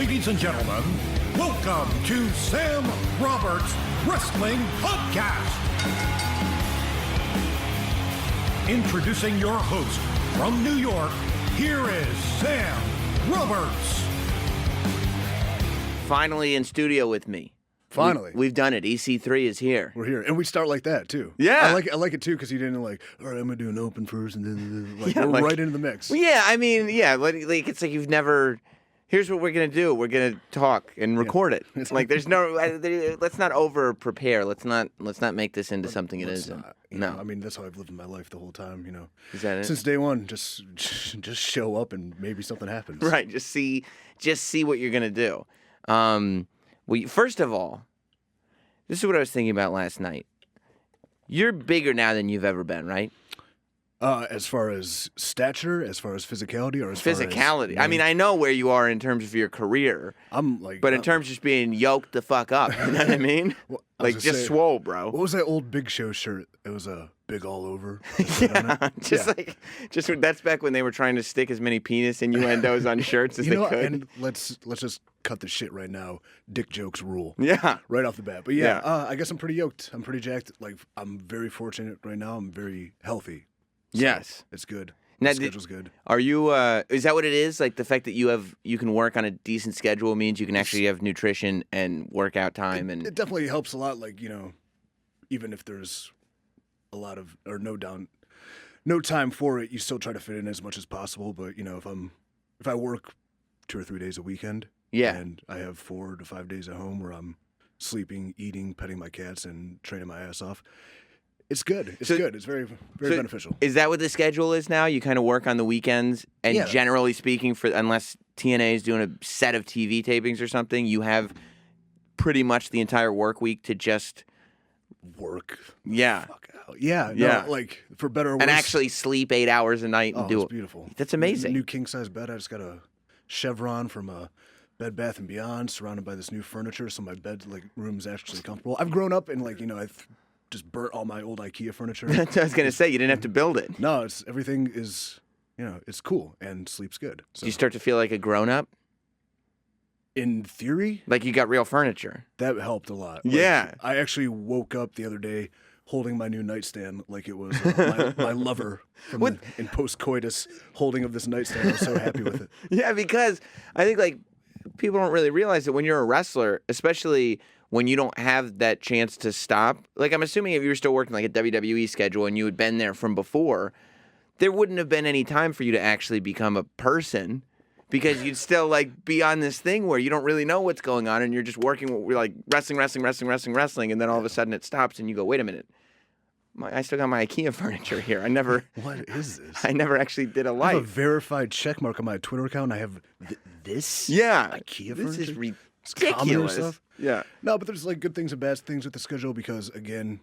Ladies and gentlemen, welcome to Sam Roberts Wrestling Podcast. Introducing your host from New York, here is Sam Roberts. Finally in studio with me. Finally. We've done it. EC3 is here. We're here. And we start like that, too. Yeah. I like it, too, because you didn't all right, I'm going to do an open first, and then Yeah, we're right into the mix. Well, yeah, I mean, yeah, like it's like you've never. Here's what we're gonna do. We're gonna talk and record it. It's like there's no. Let's not over prepare. Let's not make this into something it isn't. No. I mean, that's how I've lived my life the whole time, you know. Is that it? Since day one, just show up and maybe something happens. Right. Just see what you're gonna do. Well, first of all, this is what I was thinking about last night. You're bigger now than you've ever been, right? As far as stature, as far as physicality, or as physicality. far as I mean, I know where you are in terms of your career. But in terms of just being yoked the fuck up, you know what I mean? Well, just swole, bro. What was that old Big Show shirt? It was a big all over. That's back when they were trying to stick as many penis innuendos on shirts as they could. And let's just cut the shit right now. Dick jokes rule. Yeah, right off the bat. But I guess I'm pretty yoked. I'm pretty jacked. Like I'm very fortunate right now. I'm very healthy. So yes, it's good. Now, the schedule's good. Are you? Is that what it is? Like the fact that you can work on a decent schedule means you can actually have nutrition and workout time, and it definitely helps a lot. Like even if there's a lot of no time for it, you still try to fit in as much as possible. But if I work 2 or 3 days a weekend, and I have 4 to 5 days at home where I'm sleeping, eating, petting my cats, and training my ass off. It's good. It's good. It's very, very beneficial. Is that what the schedule is now? You kind of work on the weekends, and generally speaking, unless TNA is doing a set of TV tapings or something, you have pretty much the entire work week to just work. Yeah. Fuck out. Yeah. Like for better or worse. And actually sleep 8 hours a night and do it. It's beautiful. That's amazing. New king size bed. I just got a Chevron from a Bed Bath & Beyond, surrounded by this new furniture, so my bed room's actually comfortable. I've grown up and I've just burnt all my old IKEA furniture. That's what I was going to say. You didn't have to build it. No, everything is, it's cool and sleeps good. So. Do you start to feel like a grown-up? In theory. Like you got real furniture. That helped a lot. Yeah. I actually woke up the other day holding my new nightstand like it was my lover in post-coitus holding of this nightstand. I was so happy with it. Yeah, because I think people don't really realize that when you're a wrestler, especially when you don't have that chance to stop, I'm assuming if you were still working a WWE schedule and you had been there from before, there wouldn't have been any time for you to actually become a person because you'd still be on this thing where you don't really know what's going on and you're just working, wrestling, and then all of a sudden it stops and you go, wait a minute. I still got my IKEA furniture here. What is this? I never actually did a life. I have a verified check mark on my Twitter account. I have this IKEA furniture. This is ridiculous. Stuff. Yeah. No, but there's good things and bad things with the schedule because again,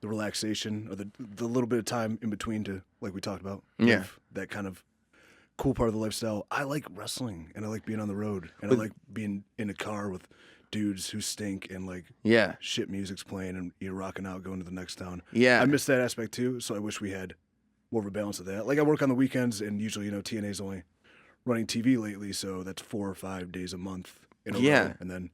the relaxation or the little bit of time in between to we talked about. That kind of cool part of the lifestyle. I like wrestling and I like being on the road and I like being in a car with dudes who stink and shit music's playing and you're rocking out going to the next town. Yeah. I miss that aspect too, so I wish we had more of a balance of that. I work on the weekends and usually, TNA's only running TV lately, so that's 4 or 5 days a month in a row. And then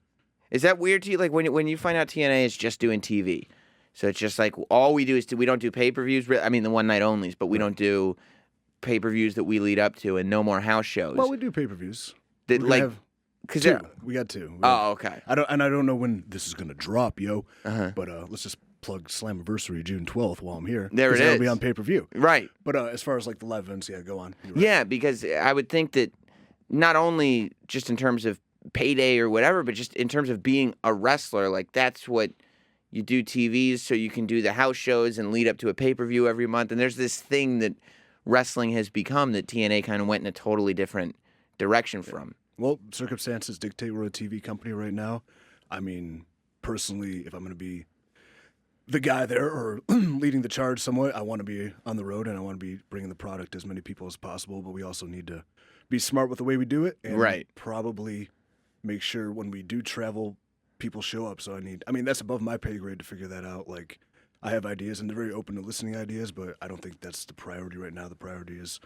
is that weird to you? When you find out TNA is just doing TV, so it's just all we do is we don't do pay-per-views. I mean the one night onlys, but we don't do pay-per-views that we lead up to, and no more house shows. Well, we do pay-per-views. We got 2. Oh, okay. I don't know when this is gonna drop, yo. But let's just plug Slammiversary June 12th while I'm here. There it is. It'll be on pay-per-view. Right. But as far as the live events, go on. Right. Yeah, because I would think that not only just in terms of payday or whatever, but just in terms of being a wrestler, that's what you do TVs so you can do the house shows and lead up to a pay-per-view every month. And there's this thing that wrestling has become that TNA kind of went in a totally different direction from. Well, circumstances dictate we're a TV company right now. I mean, personally, if I'm going to be the guy there or leading the charge somewhat, I want to be on the road and I want to be bringing the product to as many people as possible. But we also need to be smart with the way we do it and probably make sure when we do travel, people show up. So that's above my pay grade to figure that out. I have ideas and they're very open to listening ideas, but I don't think that's the priority right now. The priority is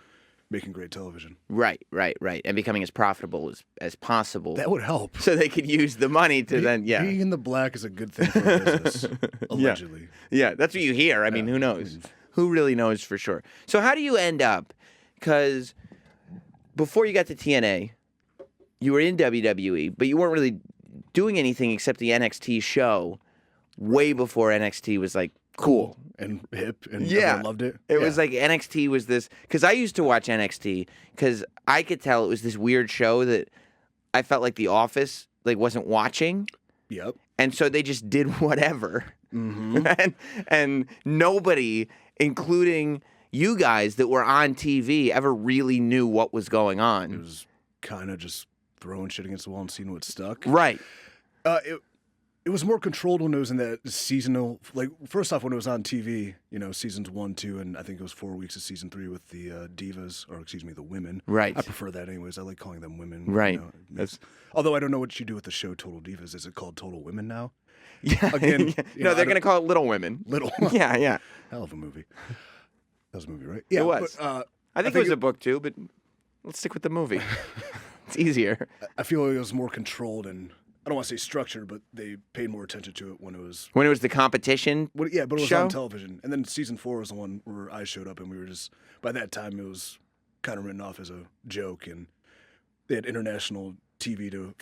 making great television. Right, and becoming as profitable as possible. That would help. So they could use the money to Being in the black is a good thing for a business, allegedly. Yeah, that's what you hear. I mean, who knows? Who really knows for sure? So how do you end up? Because before you got to TNA, you were in WWE, but you weren't really doing anything except the NXT show way before NXT was like cool and hip and everyone loved it. It was like NXT was this, because I used to watch NXT because I could tell it was this weird show that I felt like The Office like wasn't watching. Yep. And so they just did whatever. and nobody, including you guys that were on TV, ever really knew what was going on. It was kind of just throwing shit against the wall and seeing what stuck. Right. It was more controlled when it was in that seasonal. Like, first off, when it was on TV, seasons 1, 2, and I think it was 4 weeks of season 3 with the divas, or excuse me, the women. Right. I prefer that anyways. I like calling them women. Right. Although I don't know what you do with the show Total Divas. Is it called Total Women now? Yeah. Again, no, they're going to call it Little Women. Little. Yeah. Hell of a movie. That was a movie, right? Yeah, it was. But, I think it was a book too, but let's stick with the movie. It's easier. I feel like it was more controlled and I don't want to say structured, but they paid more attention to it when it was the competition. But it was show? On television. And then season 4 was the one where I showed up, and we were just by that time it was kind of written off as a joke, and they had international TV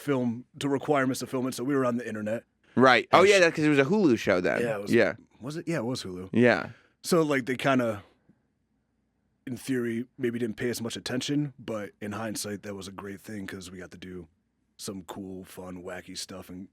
requirements to film it, so we were on the internet. Right. Oh yeah, because it was a Hulu show then. Yeah. Was it? Yeah, it was Hulu. Yeah. So like they kind of, in theory, maybe didn't pay as much attention, but in hindsight, that was a great thing because we got to do some cool, fun, wacky stuff. And,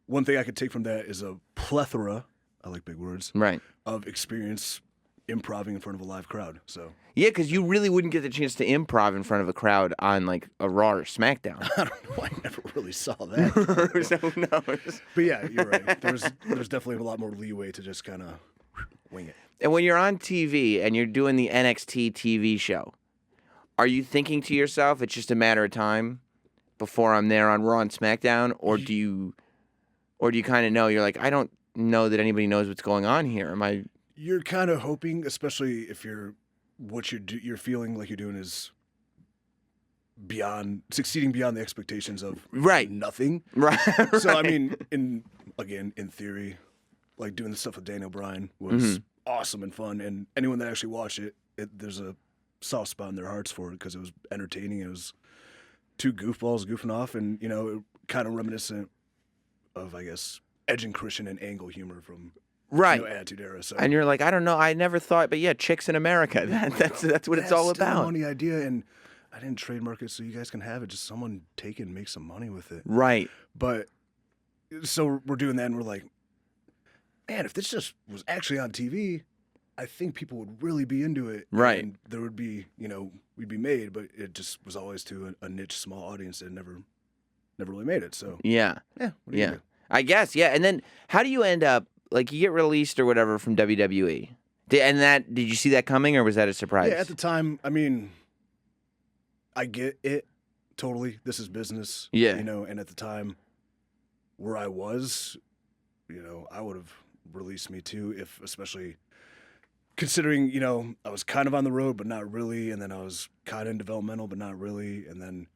one thing I could take from that is a plethora, I like big words, right, of experience improvising in front of a live crowd. So yeah, because you really wouldn't get the chance to improv in front of a crowd on like a Raw or SmackDown. I don't know. I never really saw that. So who knows? But yeah, you're right. There's definitely a lot more leeway to just kind of wing it. And when you're on TV and you're doing the NXT TV show, are you thinking to yourself, it's just a matter of time before I'm there on Raw and SmackDown, or do you kind of know, you're like, I don't know that anybody knows what's going on here? Am I? You're kind of hoping, especially if you're feeling like you're doing is succeeding beyond the expectations of nothing. Right. So I mean, in theory, like doing the stuff with Daniel Bryan was awesome and fun, and anyone that actually watched it, there's a soft spot in their hearts for it because it was entertaining. It was two goofballs goofing off, and kind of reminiscent of, I guess, Edge and Christian and Angle humor from Attitude Era. So. And you're like, I don't know, I never thought, but yeah, chicks in America. That's what it's all about. That's a money idea, and I didn't trademark it so you guys can have it. Just someone take it and make some money with it. Right. But so we're doing that, and we're like, man, if this just was actually on TV, I think people would really be into it. Right. And there would be, we'd be made, but it just was always to a niche, small audience that never really made it. So yeah. Yeah. I guess, yeah. And then how do you end up, like, you get released or whatever from WWE? Did you see that coming, or was that a surprise? Yeah, at the time, I mean, I get it totally. This is business. Yeah. And at the time where I was, I would have released me too, especially considering, I was kind of on the road, but not really. And then I was kind of in developmental, but not really. And then,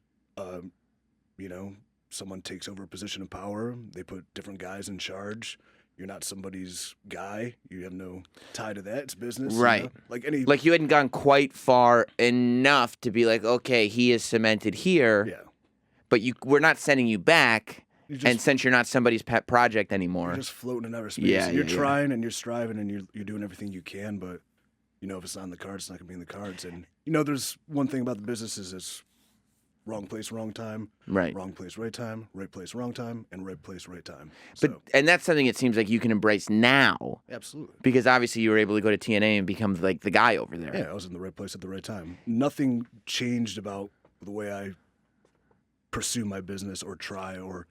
someone takes over a position of power. They put different guys in charge. You're not somebody's guy. You have no tie to that. It's business. Right. Like you hadn't gone quite far enough to be like, okay, he is cemented here. Yeah. But we're not sending you back. And since you're not somebody's pet project anymore. You're just floating in outer space. Yeah, you're trying and you're striving and you're doing everything you can, but if it's not in the cards, it's not gonna be in the cards. And there's one thing about the business is it's wrong place, wrong time. Right. Wrong place, right time. Right place, wrong time. And right place, right time. And that's something it seems like you can embrace now. Absolutely. Because obviously you were able to go to TNA and become like the guy over there. Yeah, I was in the right place at the right time. Nothing changed about the way I pursue my business or try or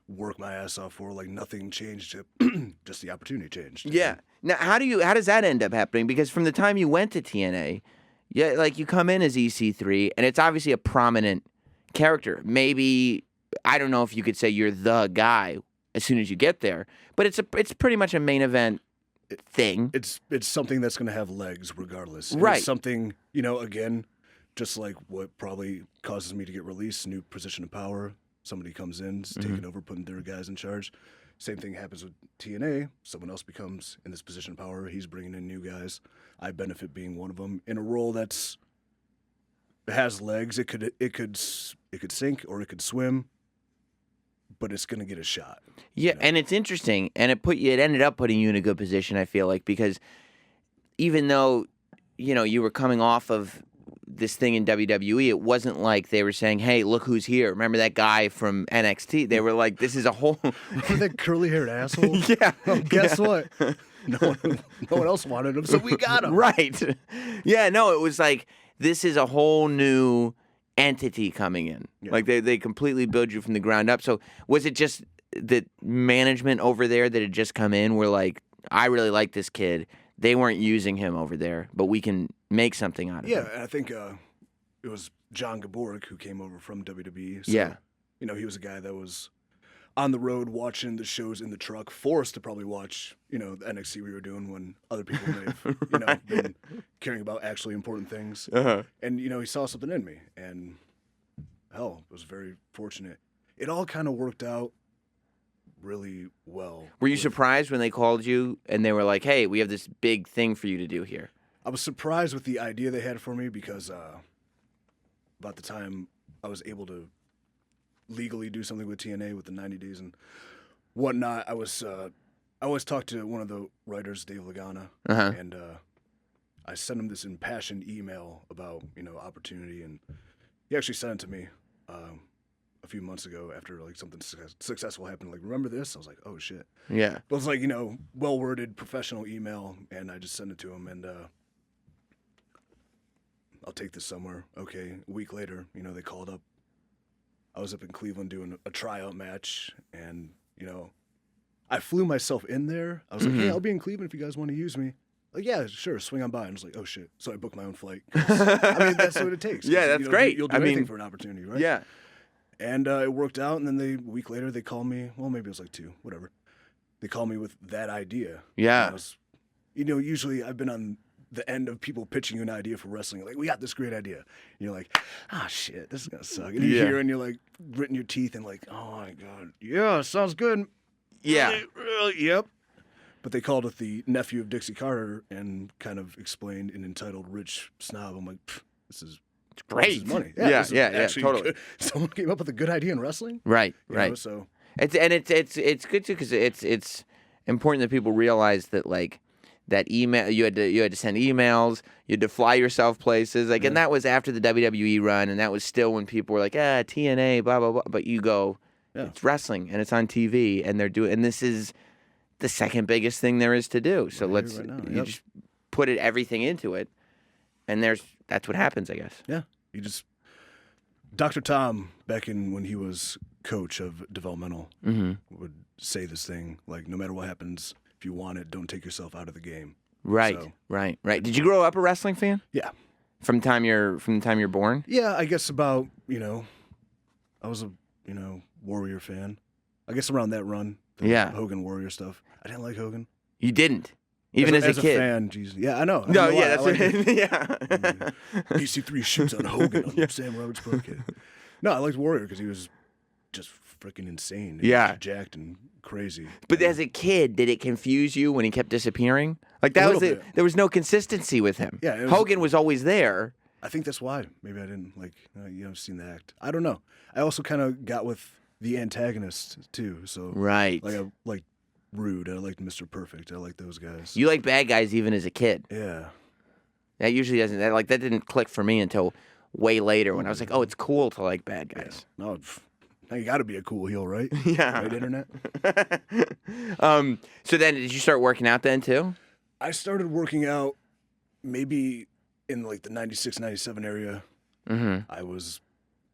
work my ass off for. Like nothing changed. Just the opportunity changed. Yeah. Now, how does that end up happening? Because from the time you went to TNA, yeah, like you come in as EC3, and it's obviously a prominent character. Maybe, I don't know if you could say you're the guy as soon as you get there, but it's pretty much a main event thing. It's something that's going to have legs regardless. And Right. It's something, again, just like what probably causes me to get released, new position of power. Somebody comes in, is taking over, putting their guys in charge. Same thing happens with TNA. Someone else becomes in this position of power. He's bringing in new guys. I benefit being one of them in a role that has legs. It could sink or it could swim, but it's going to get a shot. Yeah, and it's interesting, and it ended up putting you in a good position, I feel like, because even though, you were coming off of this thing in WWE, it wasn't like they were saying, hey, look who's here. Remember that guy from NXT? They were like, this is a whole... Remember that curly-haired asshole? Yeah. Well, guess what? No one else wanted him, so we got him. Right. Yeah, no, it was like, this is a whole new entity coming in. Yeah. Like, they completely build you from the ground up. So was it just the management over there that had just come in were like, I really like this kid. They weren't using him over there, but we can make something out of him. Yeah, I think it was John Gaborg who came over from WWE. So, yeah. He was a guy that was on the road watching the shows in the truck, forced to probably watch, the NXT we were doing when other people may have, Right. been caring about actually important things. Uh-huh. And, he saw something in me. And, hell, was very fortunate. It all kind of worked out really well. Were you surprised when they called you and they were like, hey, we have this big thing for you to do here? I was surprised with the idea they had for me because about the time I was able to legally do something with TNA with the 90 days and whatnot, I always talked to one of the writers, Dave Lagana, and I sent him this impassioned email about, opportunity, and he actually sent it to me a few months ago after like something successful happened. Like, remember this? I was like, oh shit. Yeah. But it was like, well worded, professional email, and I just sent it to him, and I'll take this somewhere. Okay. A week later, they called up. I was up in Cleveland doing a tryout match, and I flew myself in there. I was like, hey, I'll be in Cleveland if you guys want to use me. Like, yeah, sure, swing on by. And I was like, oh shit. So I booked my own flight. I mean, that's what it takes. Yeah, that's great. You'll do anything for an opportunity, right? Yeah. And it worked out, and then a week later, they called me. Well, maybe it was like 2, whatever. They called me with that idea. Yeah. Usually I've been on the end of people pitching you an idea for wrestling. Like, we got this great idea. And you're like, shit, this is going to suck. And you hear, and you're like, gritting your teeth and like, oh my God, yeah, sounds good. Yeah. Really, yep. But they called it the nephew of Dixie Carter and kind of explained an entitled rich snob. I'm like, this is great. Money. Yeah, totally. Good. Someone came up with a good idea in wrestling. Right. So it's good too because it's important that people realize that like that email you had to send emails, you had to fly yourself places and that was after the WWE run, and that was still when people were like TNA blah blah blah. But you go, it's wrestling and it's on TV and they're doing, and this is the second biggest thing there is to do. So you just put everything into it, and that's what happens, I guess. Yeah. Dr. Tom, back when he was coach of developmental, would say this thing, like, no matter what happens, if you want it, don't take yourself out of the game. Right, so, right. Did you grow up a wrestling fan? Yeah. From the time you're born? Yeah, I guess about, I was a, Warrior fan. I guess around that run. Hogan Warrior stuff. I didn't like Hogan. You didn't? Even as a kid? As a fan, geez. Yeah, I know. No, yeah, that's like it. Yeah. EC3 shoots on Hogan on Sam Roberts' podcast. No, I liked Warrior because he was just freaking insane. He was jacked and crazy. But as a kid, did it confuse you when he kept disappearing? Like that was it. There was no consistency with him. Yeah, Hogan was always there. I think that's why. Maybe I didn't seen the act. I don't know. I also kind of got with the antagonist too. So right, like I like Rude. I liked Mr. Perfect. I like those guys. You like bad guys even as a kid. Yeah. That usually doesn't. That didn't click for me until way later when I was like, oh, it's cool to like bad guys. Yeah. No, now you got to be a cool heel, right? Yeah. Right, internet. So then, did you start working out then too? I started working out maybe in like the 96, 97 area. I was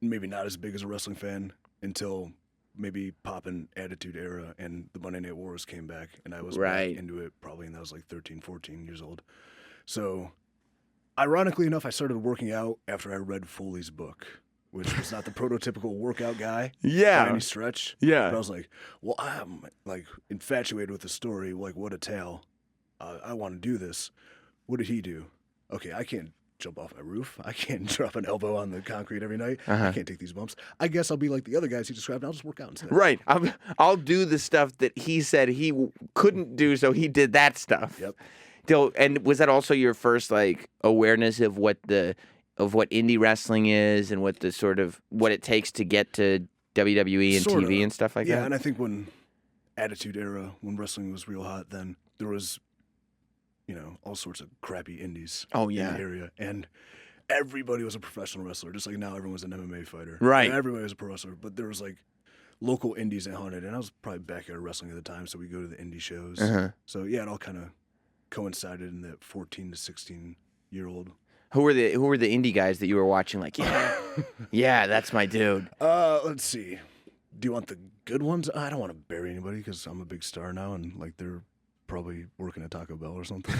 maybe not as big as a wrestling fan until maybe Poppin' Attitude Era and the Monday Night Wars came back, and I was back into it probably, and I was like 13, 14 years old. So, ironically enough, I started working out after I read Foley's book, which was not the prototypical workout guy by any stretch. Yeah. But I was like, well, I'm like infatuated with the story, like what a tale. I want to do this. What did he do? Okay, I can't jump off my roof. I can't drop an elbow on the concrete every night. I can't take these bumps. I guess I'll be like the other guys he described. And I'll just work out instead. Right. I'll do the stuff that he said he couldn't do, so he did that stuff. Yep. And was that also your first like awareness of what indie wrestling is and what the sort of what it takes to get to WWE and Sorta. TV and stuff like that? Yeah, and I think when Attitude Era, when wrestling was real hot, then there was, all sorts of crappy indies Oh, in yeah. the area. And everybody was a professional wrestler, just like now everyone's an MMA fighter. Right. And everybody was a pro wrestler, but there was like local indies that haunted. And I was probably backyard wrestling at the time, so we go to the indie shows. So yeah, it all kind of coincided in that 14 to 16-year-old. Who were the indie guys that you were watching? Like, yeah, that's my dude. Let's see. Do you want the good ones? I don't want to bury anybody because I'm a big star now, and like they're probably working at Taco Bell or something.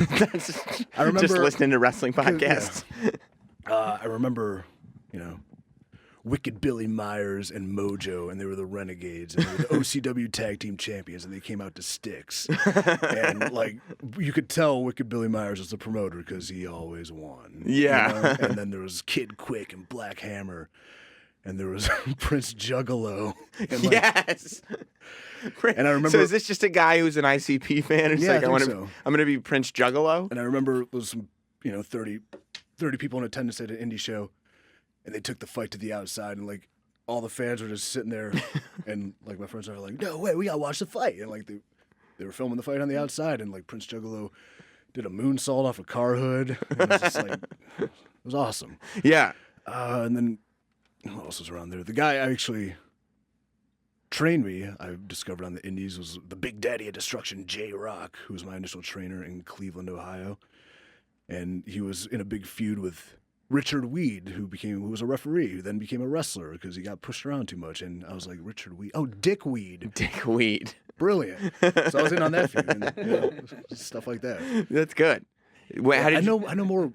I remember Just listening to wrestling podcasts. Yeah. I remember, Wicked Billy Myers and Mojo, and they were the Renegades, and they were the OCW Tag Team Champions, and they came out to Sticks. And like you could tell Wicked Billy Myers was the promoter because he always won. Yeah. And then there was Kid Quick and Black Hammer. And there was Prince Juggalo. And Yes. And I remember. So is this just a guy who's an ICP fan? It's Yeah, like, I think so. I'm going to be Prince Juggalo? And I remember there was some, 30 people in attendance at an indie show, and they took the fight to the outside, and like all the fans were just sitting there, and like my friends are like, "No way, we gotta watch the fight!" And like they were filming the fight on the outside, and like Prince Juggalo did a moonsault off a car hood. And it was just like, it was awesome. Yeah. And then who else was around there? The guy actually trained me, I discovered on the indies, was the Big Daddy of Destruction, J Rock, who was my initial trainer in Cleveland, Ohio. And he was in a big feud with Richard Weed, who was a referee, who then became a wrestler because he got pushed around too much. And I was like, Richard Weed? Oh, Dick Weed. Dick Weed. Brilliant. So I was in on that feud, and, stuff like that. That's good. Wait, how did I know more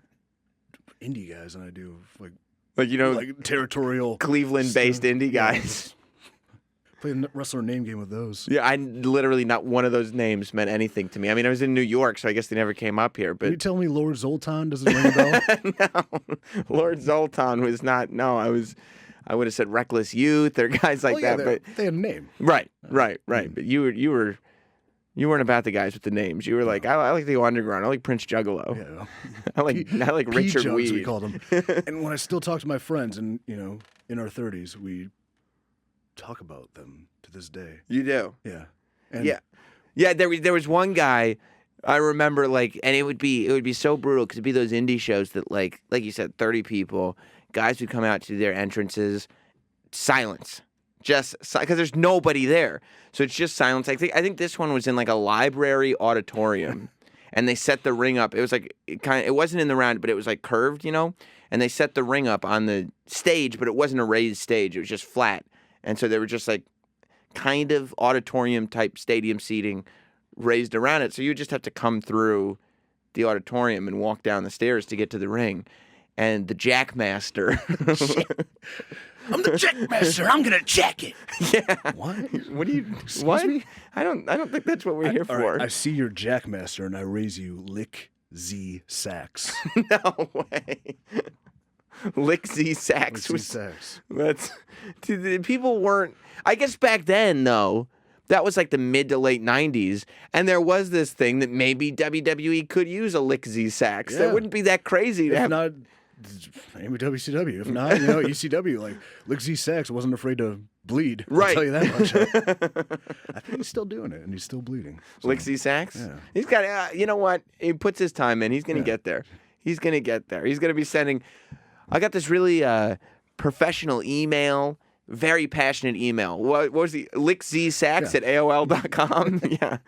indie guys than I do like like territorial Cleveland-based indie guys. Play a wrestler name game with those. Yeah, I literally not one of those names meant anything to me. I mean, I was in New York, so I guess they never came up here. But Can you tell me Lord Zoltan doesn't ring a bell? No, Lord Zoltan was not. No, I would have said Reckless Youth or guys like that. But they had a name. right. But you weren't about the guys with the names. You were like, I like the Underground. I like Prince Juggalo. Yeah. I like Richard P-Jugs, we Weed. called him. And when I still talk to my friends, and in our 30s, we talk about them to this day. You do. Yeah. And Yeah. There was one guy I remember, like, and it would be so brutal because it'd be those indie shows that like you said, 30 people, guys would come out to their entrances, silence, just because there's nobody there, so it's just silence. I think this one was in like a library auditorium, and they set the ring up. It was like it wasn't in the round, but it was like curved, and they set the ring up on the stage, but it wasn't a raised stage; it was just flat. And so they were just like kind of auditorium type stadium seating raised around it. So you just have to come through the auditorium and walk down the stairs to get to the ring. And the Jackmaster. I'm the Jackmaster. I'm gonna jack it. Yeah. What? What do you? Excuse What? me? I don't think that's what we're here All for. right, I see your Jackmaster, and I raise you Lick Z Sax. No way. Lick Z Sax Lick Z Sax. That's the people weren't. I guess back then though, that was like the mid to late 90s, and there was this thing that maybe WWE could use a Lick Z Sax. Yeah. That wouldn't be that crazy to If have. not, maybe WCW. If not, ECW. Like Lick Z Sax wasn't afraid to bleed. Right. I'll tell you that much. I think he's still doing it, and he's still bleeding. So, Lick Z Sax? Yeah. He's got. You know what? He puts his time in. He's gonna get there. He's gonna get there. He's gonna be sending. I got this really professional email. Very passionate email. What was the lickzsax at AOL.com? Yeah.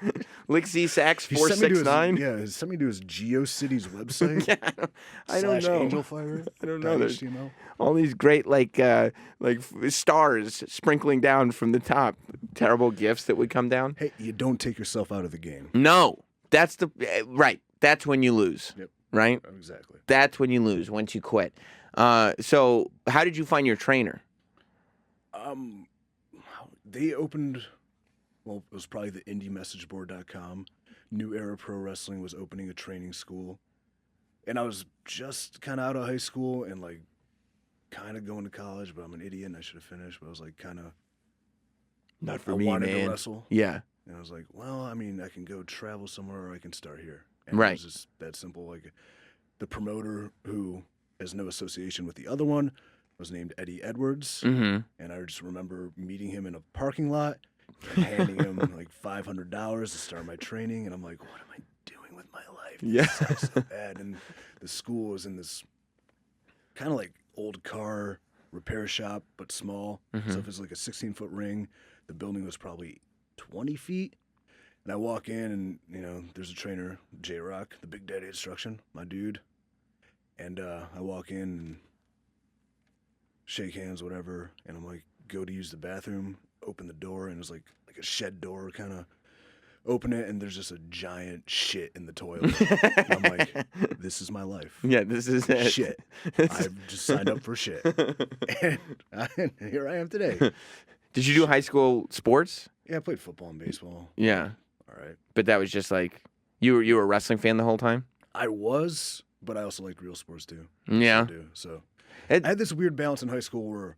lickzsax469. He sent me to his GeoCities website. Yeah, I don't know. Angelfire. I don't know. There's HTML. all these great stars sprinkling down from the top. Terrible gifts that would come down. Hey, you don't take yourself out of the game. No, that's the right. That's when you lose. Yep. Right. Exactly. That's when you lose once you quit. So how did you find your trainer? They opened, well, it was probably the IndyMessageBoard.com. New Era Pro Wrestling was opening a training school. And I was just kind of out of high school and, like, kind of going to college, but I'm an idiot and I should have finished. But I was, like, kind of... Not for I me, wanted man. to wrestle. Yeah. And I was like, well, I mean, I can go travel somewhere or I can start here. And Right. it was just that simple. Like, the promoter, who has no association with the other one, was named Eddie Edwards. Mm-hmm. And I just remember meeting him in a parking lot and handing him like $500 to start my training. And I'm like, what am I doing with my life? Yeah. This sucks so bad. And the school was in this kind of like old car repair shop, but small. Mm-hmm. So if it's like a 16-foot ring, the building was probably 20 feet. And I walk in and, you know, there's a trainer, J-Rock, the Big Daddy Instruction, my dude. And I walk in and shake hands, whatever. And I'm like, go to use the bathroom, open the door, and it was like a shed door kind of. Open it, and there's just a giant shit in the toilet. And I'm like, this is my life. Yeah, this is it. Shit. I've just signed up for shit. And here I am today. Did you do high school sports? Yeah, I played football and baseball. Yeah. All right. But that was just like, you were a wrestling fan the whole time? I was, but I also liked real sports too. Yeah. So I I had this weird balance in high school where,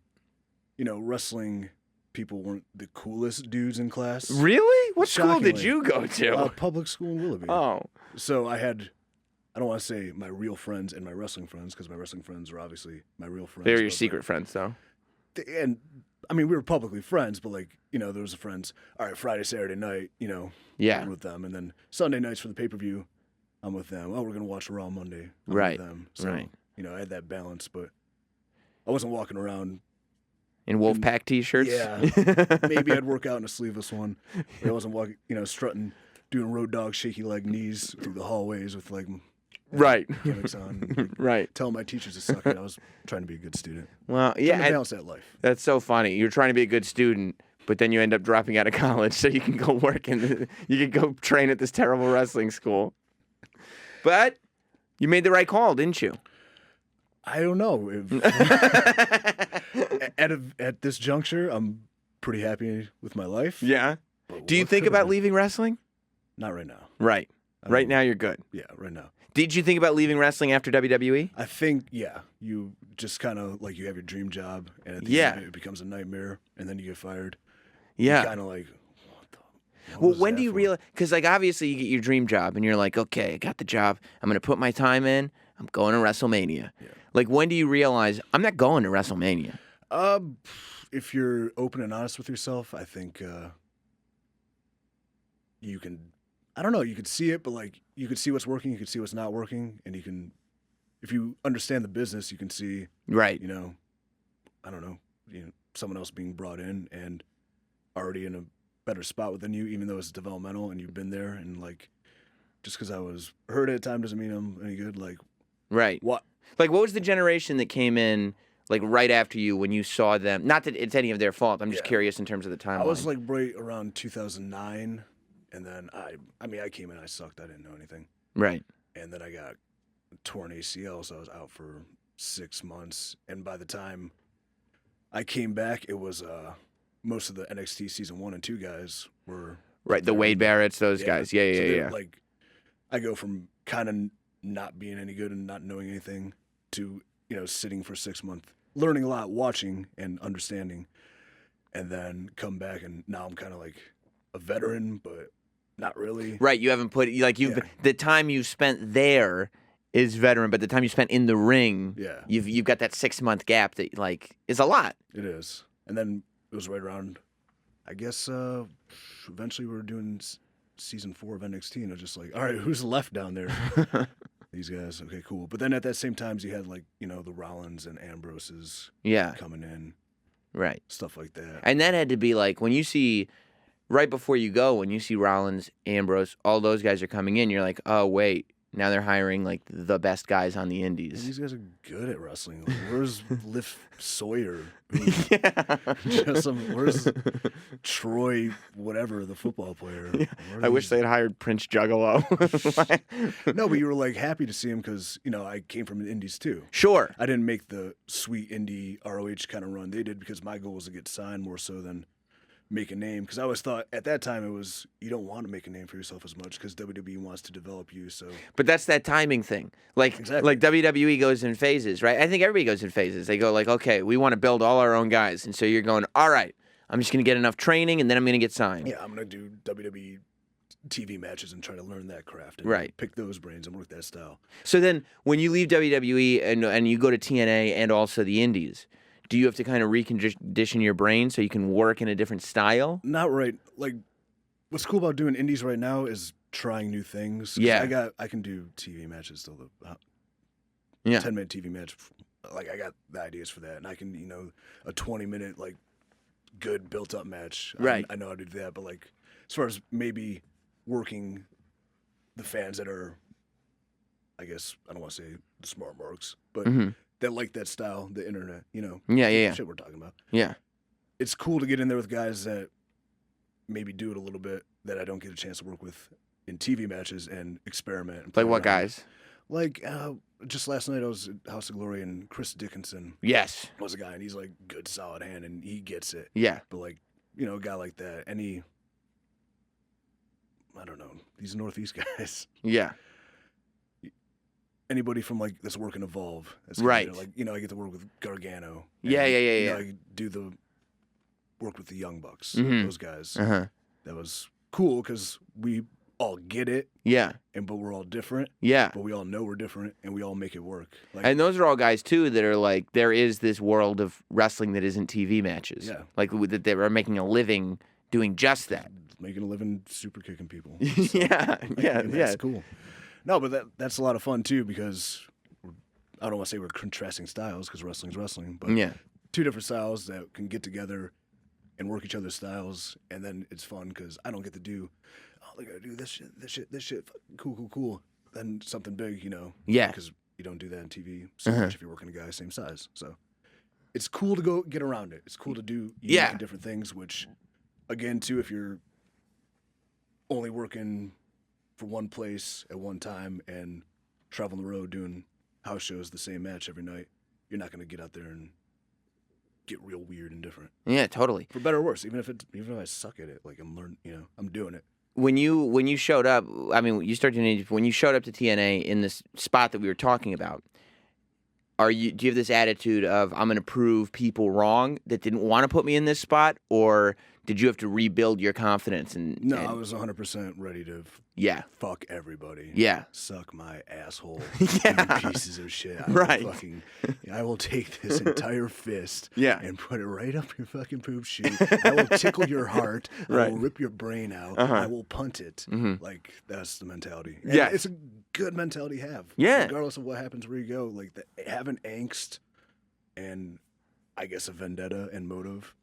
you know, wrestling people weren't the coolest dudes in class. Really? What school did Shockingly. you go to? Public school in Willoughby. Oh. So I don't want to say my real friends and my wrestling friends, because my wrestling friends were obviously my real friends. They're your but, secret friends, though. And I mean, we were publicly friends, but like, you know, there was a friends. All right, Friday, Saturday night, you know, Yeah. I'm with them, and then Sunday nights for the pay-per-view, I'm with them. Oh, we're gonna watch Raw Monday. I'm Right, With them. So, right. You know, I had that balance, but I wasn't walking around. In Wolfpack t-shirts? Yeah. Maybe I'd work out in a sleeveless one. But I wasn't walking, you know, strutting, doing road dog shaky leg knees through the hallways with like Right. gimmicks on. Like, Right. telling my teachers to suck it. I was trying to be a good student. Well, Trying yeah. to and balance that life. that's so funny. You're trying to be a good student, but then you end up dropping out of college so you can go work you can go train at this terrible wrestling school. But you made the right call, didn't you? I don't know. At this juncture, I'm pretty happy with my life. Yeah. But Do you what think could've about been? leaving wrestling? Not right now. Right. I Right don't- now you're good. Yeah, right now. Did you think about leaving wrestling after WWE? I think, yeah, you just kind of like you have your dream job, and at the Yeah. end of it, it becomes a nightmare, and then you get fired. Yeah. Kind of like, what Well, was when that do you for? realize? Because like obviously you get your dream job and you're like, okay, I got the job. I'm gonna put my time in. I'm going to WrestleMania. Yeah. Like when do you realize I'm not going to WrestleMania? If you're open and honest with yourself, I think you can. I don't know. You could see it, but like you could see what's working, you could see what's not working, and you can. If you understand the business, you can see. Right. You know, I don't know. You know, someone else being brought in and already in a better spot within you, even though it's developmental and you've been there, and like just because I was hurt at a time doesn't mean I'm any good. Like Right. what? Like what was the generation that came in like right after you when you saw them? Not that it's any of their fault. I'm just Yeah. curious in terms of the timeline. I was like right around 2009, and then I came in, I sucked, I didn't know anything, right. and then I got torn ACL, so I was out for 6 months, and by the time I came back, it was most of the NXT season 1 and 2 guys were Right. The Wade Barretts, those Yeah. guys. So Yeah. they're, like, I go from kind of not being any good and not knowing anything to, you know, sitting for 6 months, learning a lot, watching and understanding, and then come back, and now I'm kind of like a veteran, but not really. Right. You haven't put like Yeah. the time you spent there is veteran, but the time you spent in the ring, Yeah, you've got that 6 month gap that like is a lot. it is. And then it was right around, I guess, eventually we were doing season 4 of NXT, and it was just like, all right, who's left down there? These guys. Okay, cool. But then at that same time, you had like, you know, the Rollins and Ambroses Yeah. coming in, Right. stuff like that. And that had to be like when you see right before you go, when you see Rollins, Ambrose, all those guys are coming in, you're like, oh wait, now they're hiring like the best guys on the And indies. these guys are good at wrestling. Like, where's Liv Sawyer? Yeah. Where's Troy, whatever, the football player? I wish they had hired Prince Juggalo. No, but you were like happy to see him because, you know, I came from the indies too. Sure. I didn't make the sweet indie ROH kind of run they did because my goal was to get signed more so than make a name, because I always thought at that time it was you don't want to make a name for yourself as much because WWE wants to develop you. So, But that's that timing thing. Like Exactly. like WWE goes in phases, right? I think everybody goes in phases. They go like, okay, we want to build all our own guys, and so you're going, all right, I'm just gonna get enough training, and then I'm gonna get signed. yeah, I'm gonna do WWE TV matches and try to learn that craft and Right. pick those brains and work that style. So then, when you leave WWE and you go to TNA and also the Indies, do you have to kind of recondition your brain so you can work in a different style? Not right. Like, what's cool about doing indies right now is trying new things. 'Cause Yeah. I can do TV matches still. The Yeah. 10-minute TV match. Like, I got the ideas for that, and I can, a 20-minute like good built-up match. Right. I know how to do that, but like, as far as maybe working the fans that are, I guess I don't want to say the smart marks, but that like that style, the internet, Yeah. shit we're talking about. Yeah. It's cool to get in there with guys that maybe do it a little bit that I don't get a chance to work with in TV matches and experiment. And play Like what around. guys? Like, just last night I was at House of Glory and Chris Dickinson Yes. was a guy, and he's like good, solid hand, and he gets it. Yeah. But like, a guy like that, I don't know, these Northeast guys. Yeah. Anybody from like that's working Evolve, that's Right. Like I get to work with Gargano. Yeah. I do the work with the Young Bucks, those guys. Uh-huh. That was cool because we all get it, Yeah. but we're all different. Yeah. But we all know we're different, and we all make it work. Like, And those are all guys too that are like, there is this world of wrestling that isn't TV matches. Yeah. Like that they are making a living doing just that. making a living super kicking people. Yeah. And that's cool. No, but that's a lot of fun too because I don't want to say we're contrasting styles because wrestling's wrestling, but Yeah. two different styles that can get together and work each other's styles, and then it's fun because I don't get to do, they gotta do this shit, cool. Then something big, Yeah. because you don't do that on TV so much if you're working a guy same size. So it's cool to go get around it. It's cool to do unique and different things, which, again, too, if you're only working for one place at one time and traveling the road doing house shows the same match every night, you're not going to get out there and get real weird and different. Yeah, totally. For better or worse, even if I suck at it, like I'm learning, I'm doing it. When you showed up, I mean, when you showed up to TNA in this spot that we were talking about, do you have this attitude of I'm going to prove people wrong that didn't want to put me in this spot, or did you have to rebuild your confidence? No, I was 100% ready to fuck everybody. Yeah. Suck my asshole. Yeah. You pieces of shit. Right. I will take this entire fist and put it right up your fucking poop chute. I will tickle your heart. I will rip your brain out. I will punt it. Like, that's the mentality. And it's a good mentality to have. Yeah. Regardless of what happens where you go. Like, having angst and, I guess, a vendetta and motive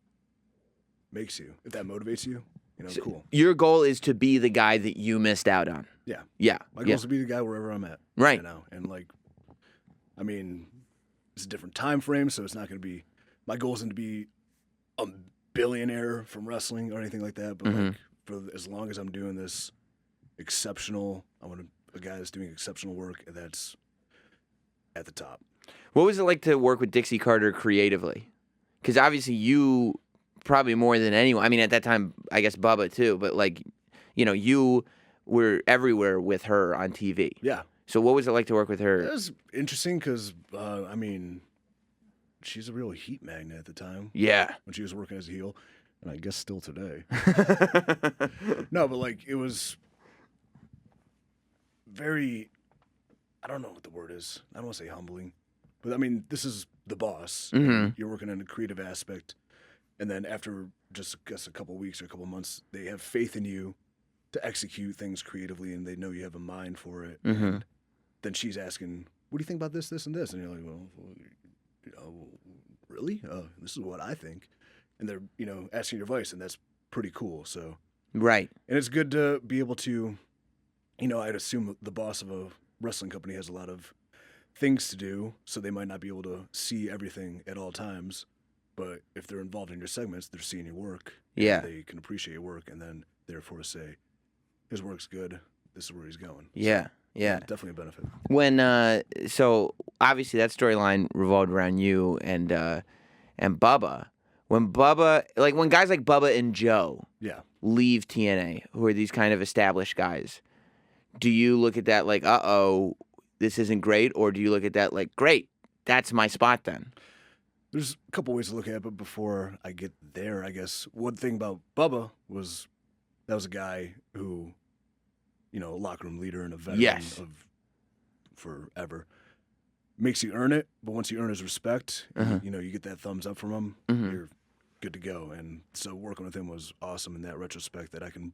makes you. If that motivates you, cool. Your goal is to be the guy that you missed out on. Yeah. Yeah. My goal is to be the guy wherever I'm at. Right. And like, I mean, it's a different time frame, so it's not going to be, my goal isn't to be a billionaire from wrestling or anything like that, but like, for as long as I'm doing this exceptional, I want a guy that's doing exceptional work and that's at the top. What was it like to work with Dixie Carter creatively? Because obviously you, probably more than anyone. I mean, at that time, I guess Bubba too, but like, you were everywhere with her on TV. Yeah. So what was it like to work with her? It was interesting because, I mean, she's a real heat magnet at the time. Yeah. When she was working as a heel, and I guess still today. No, but like, it was very, I don't know what the word is. I don't want to say humbling, but I mean, this is the boss. And you're working in a creative aspect. And then after just, I guess, a couple of weeks or a couple of months, they have faith in you to execute things creatively, and they know you have a mind for it. And then she's asking, what do you think about this, this, and this? And you're like, well, really? This is what I think. And they're, asking your advice, and that's pretty cool. So, Right. And it's good to be able to, I'd assume the boss of a wrestling company has a lot of things to do, so they might not be able to see everything at all times. But if they're involved in your segments, they're seeing your work. Yeah. They can appreciate your work, and then therefore say, his work's good. This is where he's going. Yeah. So, Yeah. definitely a benefit. When so obviously that storyline revolved around you and Bubba. when Bubba, like when guys like Bubba and Joe Yeah. leave TNA, who are these kind of established guys, do you look at that like, uh-oh, this isn't great? Or do you look at that like, great, that's my spot then? There's a couple ways to look at it, but before I get there, I guess one thing about Bubba was that was a guy who, a locker room leader and a veteran Yes. of forever. Makes you earn it, but once you earn his respect, you get that thumbs up from him, you're good to go. And so working with him was awesome in that retrospect, that I can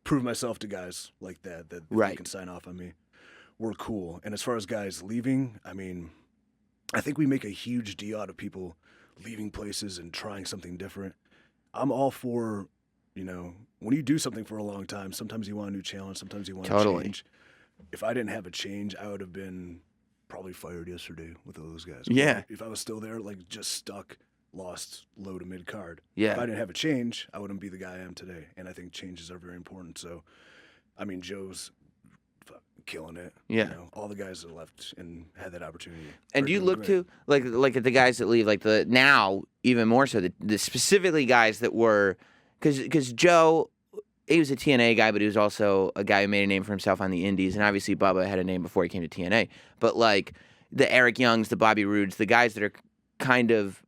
prove myself to guys like that if they can sign off on me. We're cool. And as far as guys leaving, I mean, I think we make a huge deal out of people leaving places and trying something different. I'm all for, when you do something for a long time, sometimes you want a new challenge, sometimes you want to change. If I didn't have a change, I would have been probably fired yesterday with those guys. Yeah. If I was still there, like just stuck, lost low to mid card. Yeah. If I didn't have a change, I wouldn't be the guy I am today. And I think changes are very important. So, I mean, Joe's killing it. Yeah. All the guys that left and had that opportunity. And do you look to like at the guys that leave, like the now even more so the specifically guys that were, because Joe, he was a TNA guy, but he was also a guy who made a name for himself on the Indies, and obviously Bubba had a name before he came to TNA. But like the Eric Youngs, the Bobby Roodes, the guys that are kind of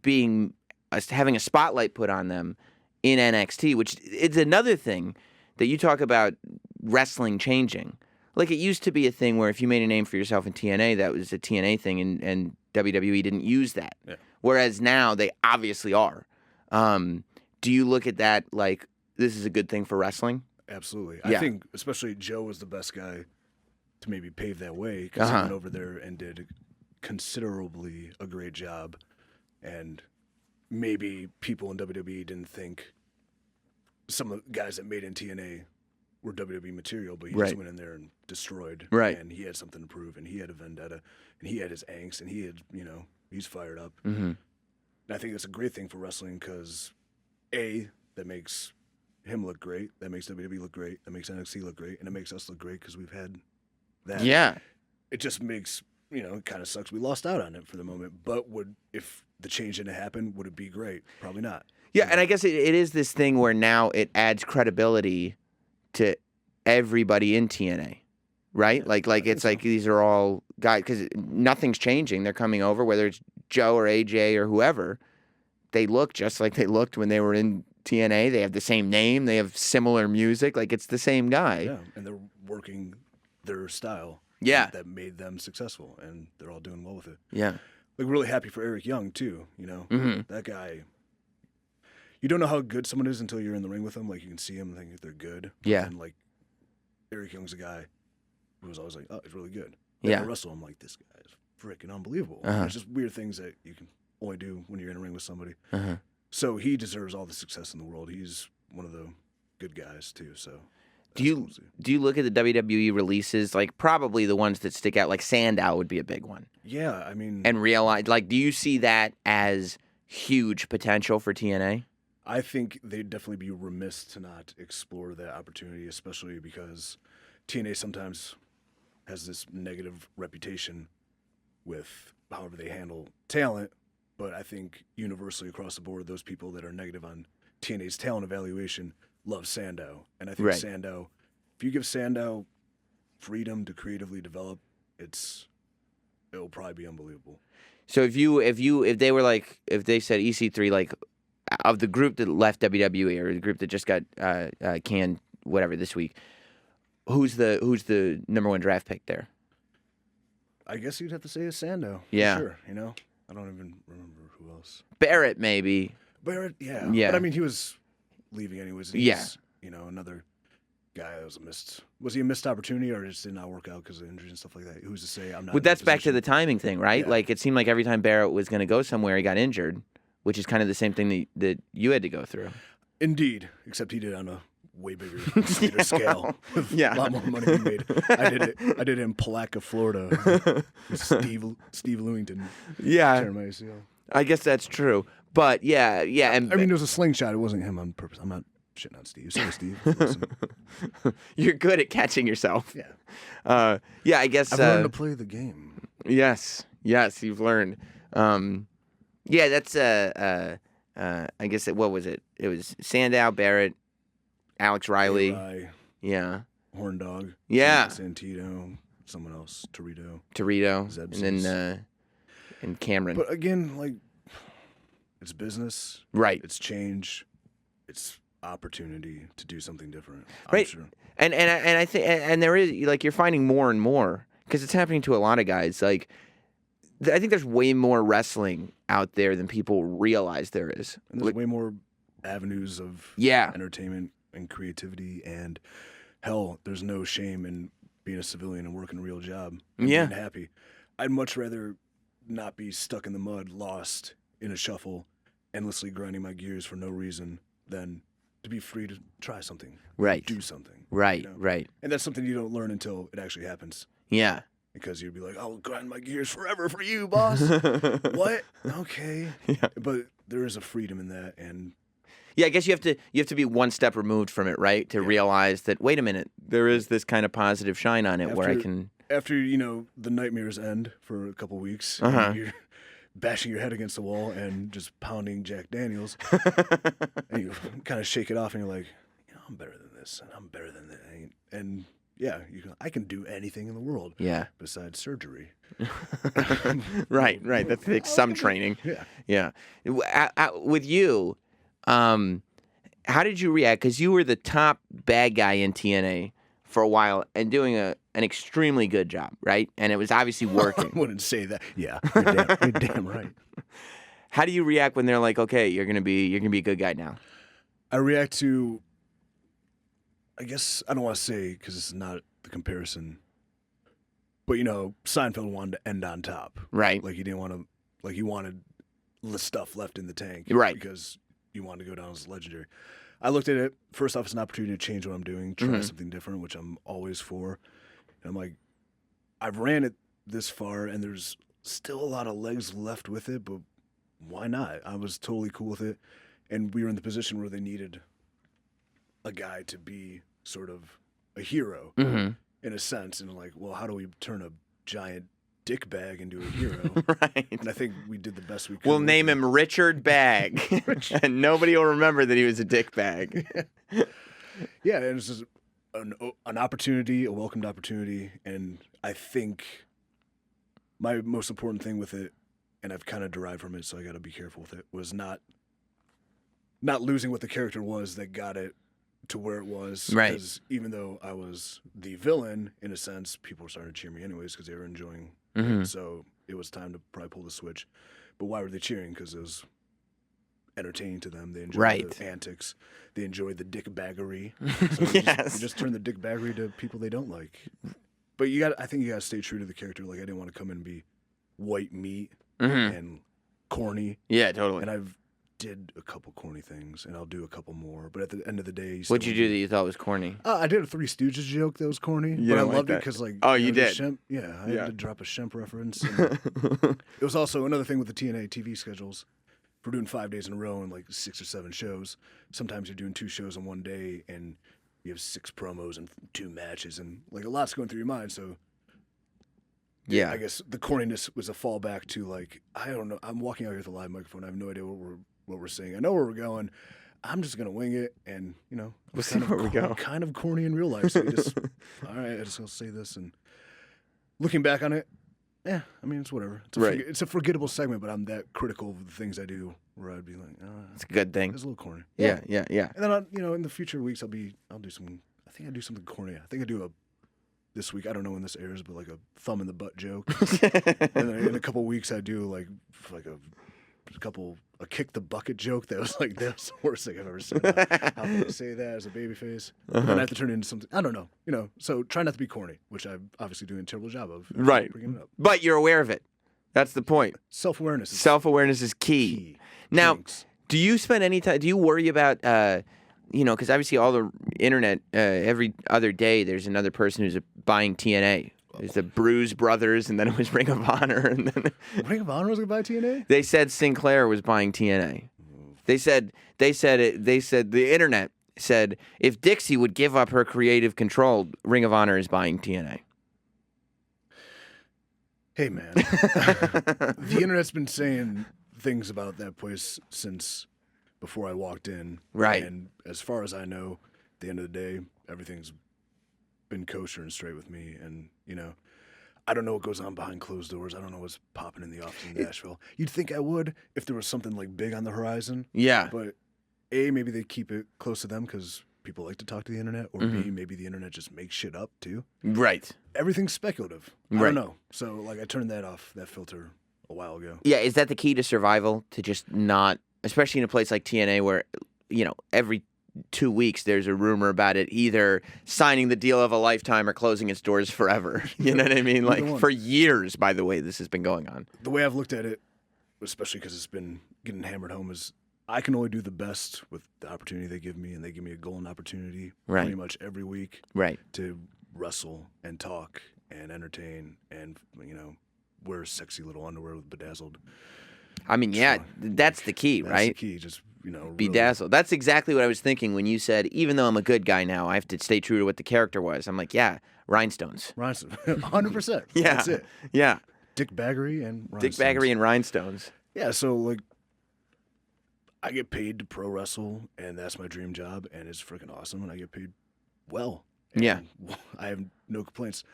having a spotlight put on them in NXT, which it's another thing that you talk about wrestling changing. Like it used to be a thing where if you made a name for yourself in TNA, that was a TNA thing, and WWE didn't use that. Yeah. Whereas now they obviously are. Do you look at that like this is a good thing for wrestling? Absolutely. Yeah. I think especially Joe was the best guy to maybe pave that way, because he went over there and did considerably a great job. And maybe people in WWE didn't think some of the guys that made in TNA were WWE material, but he just went in there and destroyed. Right. And he had something to prove, and he had a vendetta, and he had his angst, and he had, he's fired up. Mm-hmm. And I think it's a great thing for wrestling because, A, that makes him look great, that makes WWE look great, that makes NXT look great, and it makes us look great because we've had that. Yeah. It just makes, it kind of sucks we lost out on it for the moment, but if the change didn't happen, would it be great? Probably not. Yeah, and I guess it is this thing where now it adds credibility to everybody in TNA, right? Yeah, like it's like these are all guys, because nothing's changing. They're coming over, whether it's Joe or AJ or whoever. They look just like they looked when they were in TNA. They have the same name. They have similar music. Like it's the same guy. Yeah, and they're working their style. Yeah. That made them successful, and they're all doing well with it. Yeah. Like really happy for Eric Young too. Mm-hmm. That guy. You don't know how good someone is until you're in the ring with them. Like you can see them and think they're good. Yeah. And like Eric Young's a guy who was always like, oh, he's really good. Yeah. I wrestle him like this guy is freaking unbelievable. It's just weird things that you can only do when you're in a ring with somebody. So he deserves all the success in the world. He's one of the good guys too. So do you look at the WWE releases, like probably the ones that stick out, like Sandow would be a big one. Yeah, I mean, And realize, like, do you see that as huge potential for TNA? I think they'd definitely be remiss to not explore that opportunity, especially because TNA sometimes has this negative reputation with however they handle talent. But I think universally across the board, those people that are negative on TNA's talent evaluation love Sandow. And I think Sandow, if you give Sandow freedom to creatively develop, it'll probably be unbelievable. So if they were like, if they said EC3, like of the group that left WWE or the group that just got canned whatever this week, who's the number one draft pick there? I guess you'd have to say it's Sandow. Yeah. For sure, I don't even remember who else. Barrett maybe. Barrett, yeah. Yeah. But I mean, he was leaving anyways. He's, another guy that was he a missed opportunity or just did not work out because of injuries and stuff like that? Who's to say I'm not? Well, that's back to the timing thing, right? Yeah. Like it seemed like every time Barrett was going to go somewhere, he got injured, which is kind of the same thing that you had to go through. Indeed, except he did it on a way bigger scale. Yeah. A lot more money he made. I did it in Palatka, Florida. With Steve Lewington. Yeah. Tear my ACL. I guess that's true. But yeah, and I mean, it was a slingshot. It wasn't him on purpose. I'm not shitting on Steve. Sorry, Steve. Listen. You're good at catching yourself. Yeah. Yeah, I guess. I've learned to play the game. Yes, you've learned. Yeah, that's I guess what was it? It was Sandow, Barrett, Alex Riley. Eli, Yeah. Horn Dog. Yeah. Santino. Someone else. Torito. And then and Cameron. But again, like, it's business. Right. It's change. It's opportunity to do something different. Right. I'm sure. And I think and there is, like, you're finding more and more because it's happening to a lot of guys. Like, I think there's way more wrestling out there than people realize there is. And there's way more avenues of Yeah. entertainment and creativity, and hell, there's no shame in being a civilian and working a real job and Yeah. being happy. I'd much rather not be stuck in the mud, lost in a shuffle, endlessly grinding my gears for no reason, than to be free to try something, Right. do something. Right. you know? Right. And that's something you don't learn until it actually happens. Yeah. Because you'd be like, I'll grind my gears forever for you, boss. What? Okay. Yeah. But there is a freedom in that, and Yeah, I guess you have to be one step removed from it, right? To realize that, wait a minute, there is this kind of positive shine on it where I can. after the nightmares end for a couple weeks, Uh-huh. and you're bashing your head against the wall and just pounding Jack Daniels, and you kind of shake it off, and you're like, I'm better than this, and I'm better than that, and yeah, I can do anything in the world, Yeah. besides surgery. Right. That takes some training. Yeah. Yeah. With you, how did you react? Because you were the top bad guy in TNA for a while and doing an extremely good job, right? And it was obviously working. I wouldn't say that. Yeah, you're damn right. How do you react when they're like, okay, you're gonna be a good guy now? I react to, I guess I don't want to say because this is not the comparison, but Seinfeld wanted to end on top, Right. Like he didn't want to, like he wanted the stuff left in the tank, Right. Because you wanted to go down as legendary. I looked at it first off as an opportunity to change what I'm doing, try something different, which I'm always for. And I'm like, I've ran it this far, and there's still a lot of legs left with it, but why not? I was totally cool with it, and we were in the position where they needed a guy to be sort of a hero in a sense, and like, well, how do we turn a giant dick bag into a hero? Right. And I think we did the best we could. We'll name him Richard Bag, and nobody will remember that he was a dick bag. Yeah, and it's just an opportunity, a welcomed opportunity, and I think my most important thing with it, and I've kind of derived from it, so I got to be careful with it, was not losing what the character was that got it to where it was. Right. Because even though I was the villain, in a sense, people were starting to cheer me anyways because they were enjoying it. So it was time to probably pull the switch. But why were they cheering? Because it was entertaining to them. They enjoyed the antics. They enjoyed the dick baggery. So you just turn the dick baggery to people they don't like. But I think you got to stay true to the character. Like, I didn't want to come in and be white meat and corny. Yeah, totally. And I've did a couple corny things, and I'll do a couple more. But at the end of the day, What'd you do that you thought was corny? I did a Three Stooges joke that was corny, You but I don't like loved it that? because, like, Oh, you the did? Shemp, I had to drop a Shemp reference. And it was also another thing with the TNA TV schedules. If we're doing 5 days in a row and like 6 or 7 shows, sometimes you're doing 2 shows in one day, and you have 6 promos and 2 matches, and like a lot's going through your mind. So Yeah. I guess the corniness was a fallback to, like, I don't know. I'm walking out here with a live microphone. I have no idea what we're saying. I know where we're going. I'm just gonna wing it, and We'll see where we go. Kind of corny in real life, so you just all right. I just gonna say this, and looking back on it, I mean, it's whatever. It's a forgettable segment, but I'm that critical of the things I do, where I'd be like, It's a good thing. it's a little corny. Yeah. And then in the future weeks, I'll do some. I think I do something corny. I think I do this week. I don't know when this airs, but like a thumb in the butt joke. And then in a couple weeks, I do like a kick the bucket joke that was like, that's the worst thing I've ever said. How can I say that as a babyface? And then I have to turn it into something. I don't know. So try not to be corny, which I'm obviously doing a terrible job of. Right. Bringing it up. But you're aware of it. That's the point. Self-awareness. Self-awareness is key. Now, Jinx. do you spend any time? Do you worry about? Because obviously all the internet, every other day, there's another person who's buying TNA. There's the Bruise Brothers, and then it was Ring of Honor, and then Ring of Honor was going to buy TNA? they said Sinclair was buying TNA. They said the internet said if Dixie would give up her creative control, Ring of Honor is buying TNA. Hey, man. The internet's been saying things about that place since before I walked in. Right. And as far as I know, at the end of the day, everything's been kosher and straight with me. And, you know, I don't know what goes on behind closed doors. I don't know what's popping in the office in Nashville. You'd think I would if there was something like big on the horizon. Yeah. But A, maybe they keep it close to them because people like to talk to the internet. Or B, maybe the internet just makes shit up too. Right. Everything's speculative. I Right. don't know. So, like, I turned that off, that filter, a while ago. Yeah, is that the key to survival? To just not, especially in a place like TNA where, you know, every 2 weeks there's a rumor about it either signing the deal of a lifetime or closing its doors forever. You know what I mean? Like one. for years, by the way, this has been going on. The way I've looked at it, especially because it's been getting hammered home, is I can only do the best with the opportunity they give me, and they give me a golden opportunity Right. pretty much every week Right. to wrestle and talk and entertain and, you know, wear sexy little underwear with bedazzled. I mean, yeah, that's the key, That's right? the key, just, you know, really- Bedazzled. That's exactly what I was thinking when you said, even though I'm a good guy now, I have to stay true to what the character was. I'm like, yeah, rhinestones. Rhinestone. 100%. Yeah. That's it. Yeah. Dick Baggery and Dick rhinestones. Baggery and rhinestones. Yeah, so, like, I get paid to pro wrestle, and that's my dream job, and it's freaking awesome, and I get paid well. And Yeah. I have no complaints.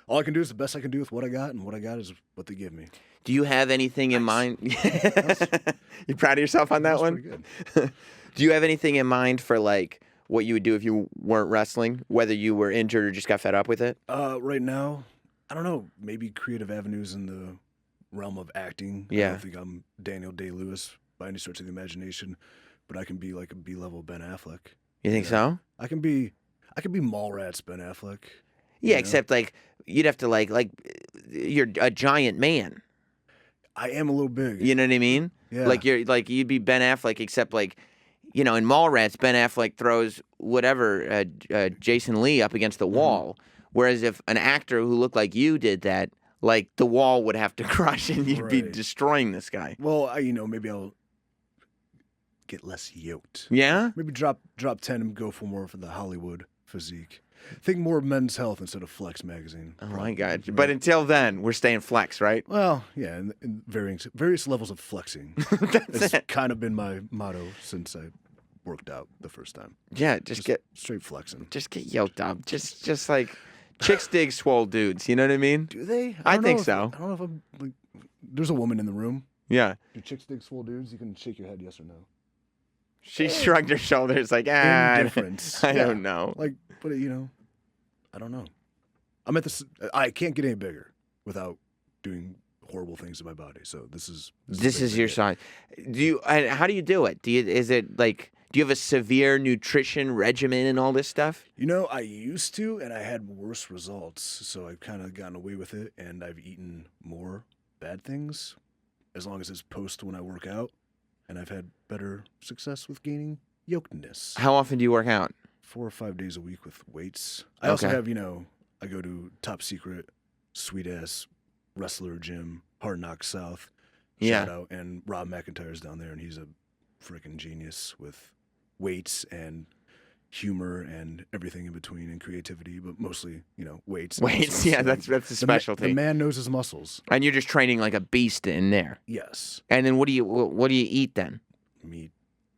All I can do is the best I can do with what I got, and what I got is what they give me. Do you have anything in mind? You proud of yourself on that That's one? pretty good. Do you have anything in mind for like what you would do if you weren't wrestling, whether you were injured or just got fed up with it? Right now, I don't know, maybe creative avenues in the realm of acting. I Yeah. don't think I'm Daniel Day-Lewis by any stretch of the imagination, but I can be like a B-level Ben Affleck. You think Yeah. so? I can be Mallrats Ben Affleck. Yeah, you know? except like you'd have to like you're a giant man. I am a little big. You know what I mean? Yeah. Like you'd be Ben Affleck, except like, you know, in Mallrats, Ben Affleck throws whatever Jason Lee up against the wall, whereas if an actor who looked like you did that, like the wall would have to crush and you'd be Right. destroying this guy. Well, maybe I'll get less yoked. Yeah. Maybe drop 10 and go for more for the Hollywood physique. Think more Men's Health instead of Flex magazine. Oh my God! But until then, we're staying flex, right? Well, yeah, in various levels of flexing. That's It's it. kind of been my motto since I worked out the first time. Yeah, just get Straight flexing. yoked up. Just like chicks dig swole dudes. You know what I mean? Do they? I don't think know if- so. I don't know if I'm like. There's a woman in the room. Yeah. Do chicks dig swole dudes? You can shake your head yes or no. She shrugged her shoulders like, ah, Indifference. I Yeah. don't know. Like, but I don't know. I'm at this. I can't get any bigger without doing horrible things to my body. So this is This is your sign. sign. Do you? And how do you do it? Do you have a severe nutrition regimen and all this stuff? I used to, and I had worse results. So I've kind of gotten away with it, and I've eaten more bad things, as long as it's post when I work out, and I've had better success with gaining yokedness. How often do you work out? 4 or 5 days a week with weights. I also Okay. have, I go to top secret, sweet ass wrestler gym, Hard Knock South. Yeah. Shout out. And Rob McIntyre's down there, and he's a freaking genius with weights and humor and everything in between and creativity, but mostly, weights. and Weights, muscles. yeah, And that's a the specialty. man knows his muscles. And you're just training like a beast in there. Yes. And then what do you eat then? Meat,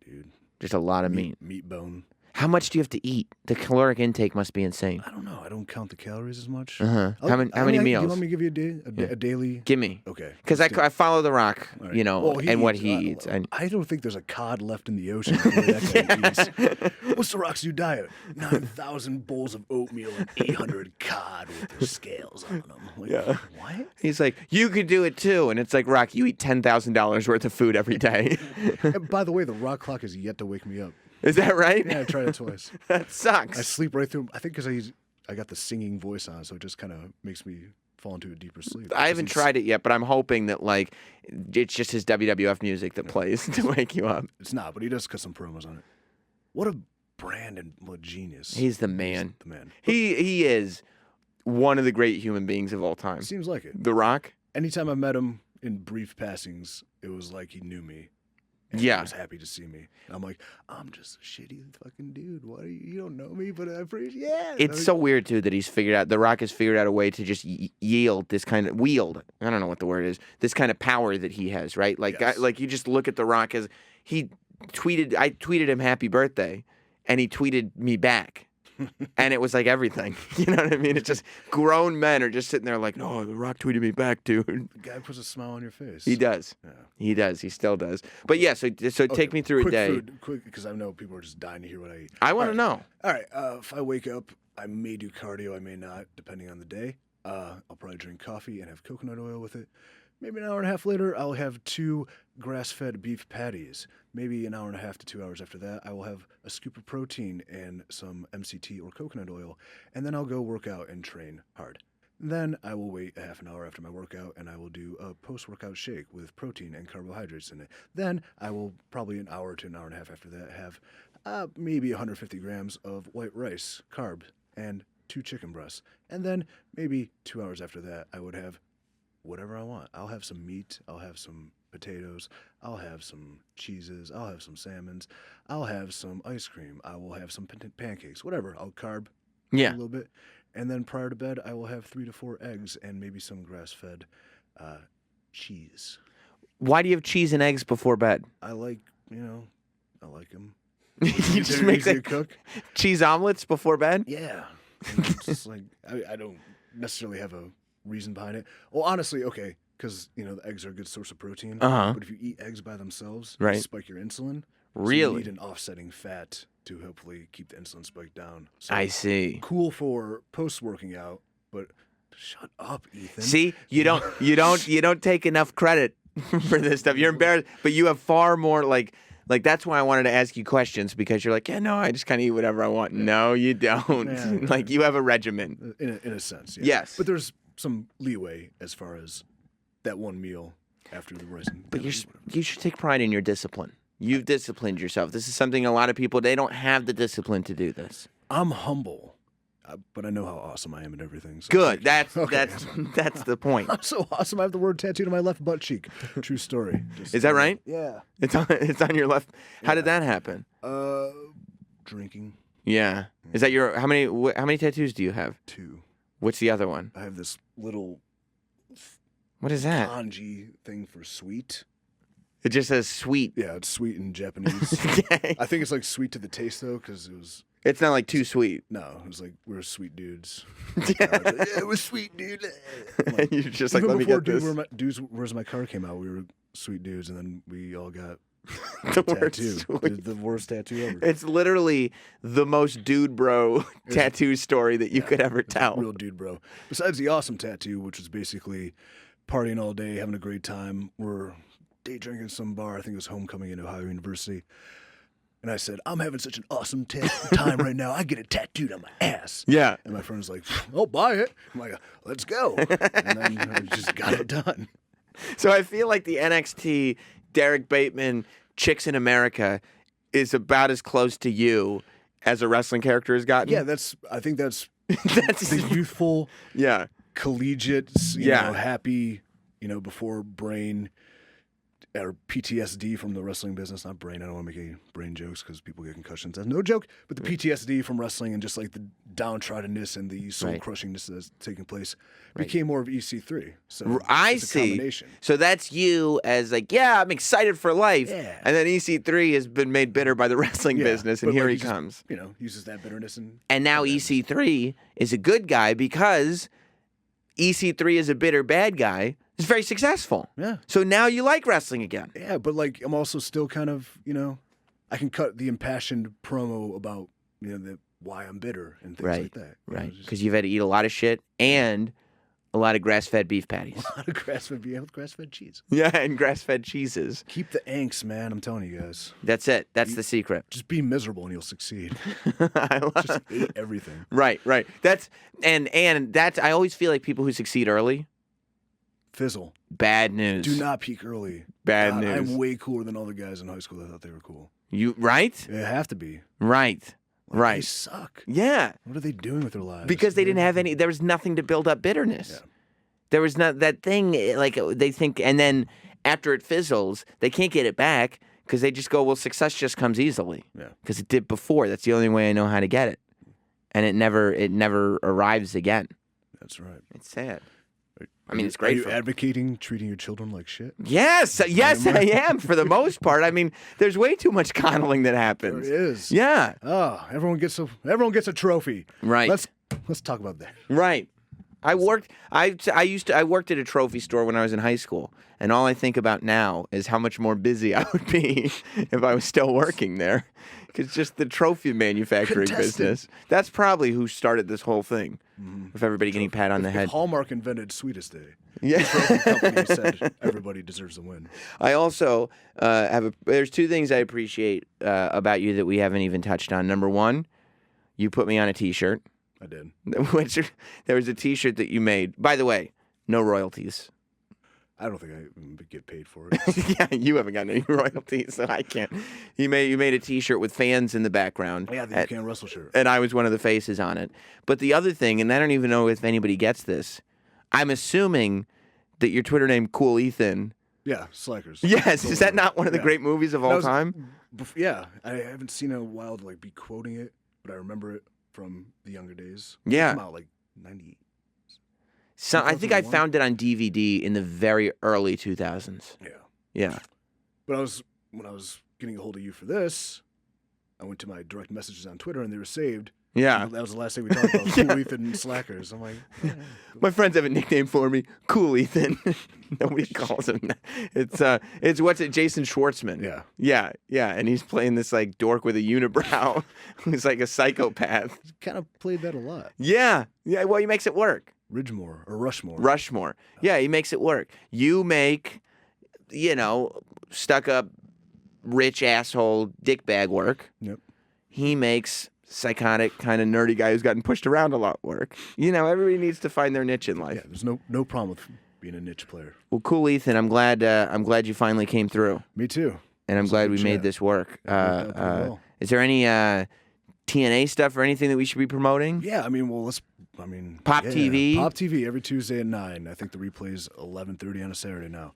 dude. Just a lot of meat. Meat bone. How much do you have to eat? The caloric intake must be insane. I don't know. I don't count the calories as much. Uh-huh. I'll- How many Do you meals? want me to give you a daily? Give me. Okay. Because let's do it. I follow The Rock, All right. Well, and what eats- he eats. I don't think there's a cod left in the ocean. The way that guy eats. What's the Rock's new diet? 9,000 bowls of oatmeal and 800 cod with their scales on them. Like, Yeah. What? He's like, you could do it too. And it's like, Rock, you eat $10,000 worth of food every day. And by the way, the Rock clock has yet to wake me up. Is that right? Yeah, I tried it twice. That I sucks. sleep right through. I think because I got the singing voice on, so it just kind of makes me fall into a deeper sleep. I haven't tried it yet, but I'm hoping that like it's just his WWF music that plays to wake you up. It's not, but he does cut some promos on it. What a brand and what a genius. He's the man. the man. He is one of the great human beings of all time. Seems like it. The Rock? Anytime I met him in brief passings, it was like he knew me. And Yeah. He was happy to see me. And I'm like, I'm just a shitty fucking dude. What you don't know me, but I appreciate it. It's so weird too that he's figured out. The Rock has figured out a way to just wield this kind of I don't know what the word is. This kind of power that he has, right? Like, Yes. like you just look at The Rock as he tweeted him happy birthday, and he tweeted me back. And it was like everything. You know what I mean? It's just grown men are just sitting there like, no, The Rock tweeted me back, dude. The guy puts a smile on your face. He does. Yeah. He does. He still does. But yeah, so take me through a day. Quick, because I know people are just dying to hear what I eat. I want to know. All right. If I wake up, I may do cardio. I may not, depending on the day. I'll probably drink coffee and have coconut oil with it. Maybe an hour and a half later, I'll have 2 grass-fed beef patties. Maybe an hour and a half to 2 hours after that, I will have a scoop of protein and some MCT or coconut oil, and then I'll go work out and train hard. Then I will wait a half an hour after my workout, and I will do a post-workout shake with protein and carbohydrates in it. Then I will probably an hour to an hour and a half after that have maybe 150 grams of white rice, carb, and 2 chicken breasts. And then maybe 2 hours after that, I would have whatever I want. I'll have some meat. I'll have some potatoes. I'll have some cheeses. I'll have some salmons. I'll have some ice cream. I will have some pancakes. Whatever. I'll carb a little bit. And then prior to bed, I will have 3 to 4 eggs and maybe some grass-fed cheese. Why do you have cheese and eggs before bed? I like them. You just make easy to cook. Cheese omelets before bed? Yeah. It's just like I don't necessarily have a reason behind it. Well, honestly, okay, because the eggs are a good source of protein. But if you eat eggs by themselves, you spike your insulin. Really? So you need an offsetting fat to hopefully keep the insulin spike down. So I see. Cool for post working out, but shut up, Ethan. See, you don't take enough credit for this stuff. You're embarrassed, but you have far more like that's why I wanted to ask you questions, because you're like, yeah, no, I just kind of eat whatever I want. No, you don't. Yeah. Like you have a regimen. In a sense, yeah. Yes. But there's some leeway as far as that one meal after the rice. But you should take pride in your discipline. You've disciplined yourself. This is something a lot of people, they don't have the discipline to do this. I'm humble, but I know how awesome I am at everything. So good. That's the point. I'm so awesome. I have the word tattooed on my left butt cheek. True story. Is that right? Yeah. It's on your left. How did that happen? Drinking. Yeah. Is that how many tattoos do you have? 2. What's the other one? I have this little What is that? kanji thing for sweet. It just says sweet. Yeah, it's sweet in Japanese. Okay. I think it's like sweet to the taste though, because it's not like too sweet. No, it was like we're sweet dudes. Yeah, we're sweet dude. And you're just like, let me get this. Dudes, Where's My Car came out, we were sweet dudes, and then we all got the tattoo. The worst tattoo ever. It's literally the most dude bro tattoo story that you could ever tell. Real dude bro. Besides the awesome tattoo, which was basically partying all day, having a great time. We're day drinking some bar. I think it was homecoming in Ohio University. And I said, I'm having such an awesome time right now. I get it tattooed on my ass. Yeah. And my friend was like, I'll buy it. I'm like, let's go. And then I just got it done. So I feel like the NXT Derek Bateman Chicks in America is about as close to you as a wrestling character has gotten. Yeah, I think that's the youthful, collegiate, you know, happy, before brain or PTSD from the wrestling business. Not brain. I don't want to make any brain jokes because people get concussions. That's no joke. But the PTSD from wrestling and just like the downtroddenness and the soul crushingness that's taking place became more of EC3. So I it's a see. combination. So that's you as like, yeah, I'm excited for life. Yeah. And then EC3 has been made bitter by the wrestling business, and but, here like, he comes. Uses that bitterness and now EC3 is a good guy because EC3 is a bitter bad guy. It's very successful. Yeah. So now you like wrestling again. Yeah, but like I'm also still kind of, I can cut the impassioned promo about, why I'm bitter and things like that. Right. Because you've had to eat a lot of shit and a lot of grass-fed beef patties. A lot of grass-fed beef with grass-fed cheese. Yeah, and grass-fed cheeses. Keep the angst, man. I'm telling you guys. That's it. That's the secret. Just be miserable and you'll succeed. Just hate everything. Right. That's I always feel like people who succeed early fizzle. Bad news. Do not peak early. Bad news. I'm way cooler than all the guys in high school that thought they were cool. You right? They have to be. Right. Right. They suck. Yeah. What are they doing with their lives? Because they didn't have any. There was nothing to build up bitterness. Yeah. There was not that thing like they think, and then after it fizzles, they can't get it back because they just go, well, success just comes easily. Yeah. Because it did before. That's the only way I know how to get it, and it never arrives again. That's right. It's sad. I mean, it's Are great. you advocating treating your children like shit? Yes, yes, I am for the most part. I mean, there's way too much coddling that There happens. is. Yeah, Oh, everyone gets a trophy. right. Let's talk about that. Right. I worked at a trophy store when I was in high school, and all I think about now is how much more busy I would be if I was still working there. Cuz just the trophy manufacturing business. That's probably who started this whole thing. If everybody getting pat on the head. If Hallmark invented Sweetest Day, Yeah. the trophy company said everybody deserves a win. I also there's two things I appreciate about you that we haven't even touched on. Number 1, you put me on a t-shirt. I did. There was a t-shirt that you made. By the way, no royalties. I don't think I get paid for it. Yeah, you haven't gotten any royalties, so I can't. You made a T-shirt with fans in the background. Yeah, the You Can't Wrestle shirt. And I was one of the faces on it. But the other thing, and I don't even know if anybody gets this, I'm assuming that your Twitter name, Cool Ethan. Yeah, Slackers. Yes, is that not one of the Yeah. great movies of all time? Yeah, I haven't seen it in a while to be quoting it, but I remember it from the younger days. Yeah. It came out 90. So I think I 2001? found it on DVD in the very early 2000s. Yeah. Yeah. But when I was getting a hold of you for this, I went to my direct messages on Twitter and they were saved. Yeah. That was the last thing we talked about. Cool Ethan and Slackers. I'm like, yeah, cool. My friends have a nickname for me, Cool Ethan. Nobody calls him that. It's what's it, Jason Schwartzman. Yeah. Yeah, and he's playing this dork with a unibrow who's like a psychopath. Kind of played that a lot. Yeah, well, he makes it work. Ridgemore or Rushmore. Rushmore. Yeah, he makes it work. You make, stuck up, rich asshole dickbag work. Yep. He makes psychotic, kind of nerdy guy who's gotten pushed around a lot work. Everybody needs to find their niche in life. Yeah, there's no problem with being a niche player. Well, cool, Ethan. I'm glad you finally came through, Me too. and I'm glad we made this work. It worked out pretty well. Is there any TNA stuff or anything that we should be promoting? Yeah, Pop yeah, TV? Pop TV every Tuesday at 9. I think the replay's 11:30 on a Saturday now.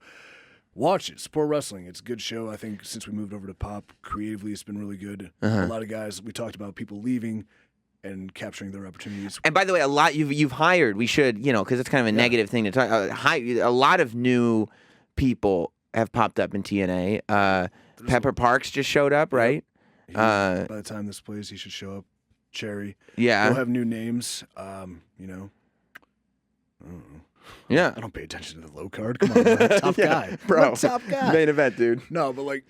Watch it. Support wrestling. It's a good show. I think since we moved over to Pop, creatively, it's been really good. A lot of guys, we talked about people leaving and capturing their opportunities. And by the way, a lot you've hired. We should, because it's kind of a negative thing to talk. A lot of new people have popped up in TNA. Pepper Parks just showed up, right? By the time this plays, he should show up. Cherry. Yeah. We'll have new names. I don't know. Yeah. I don't pay attention to the low card. Come on, I'm a top guy. Bro. I'm a top guy. Main event, dude. No, but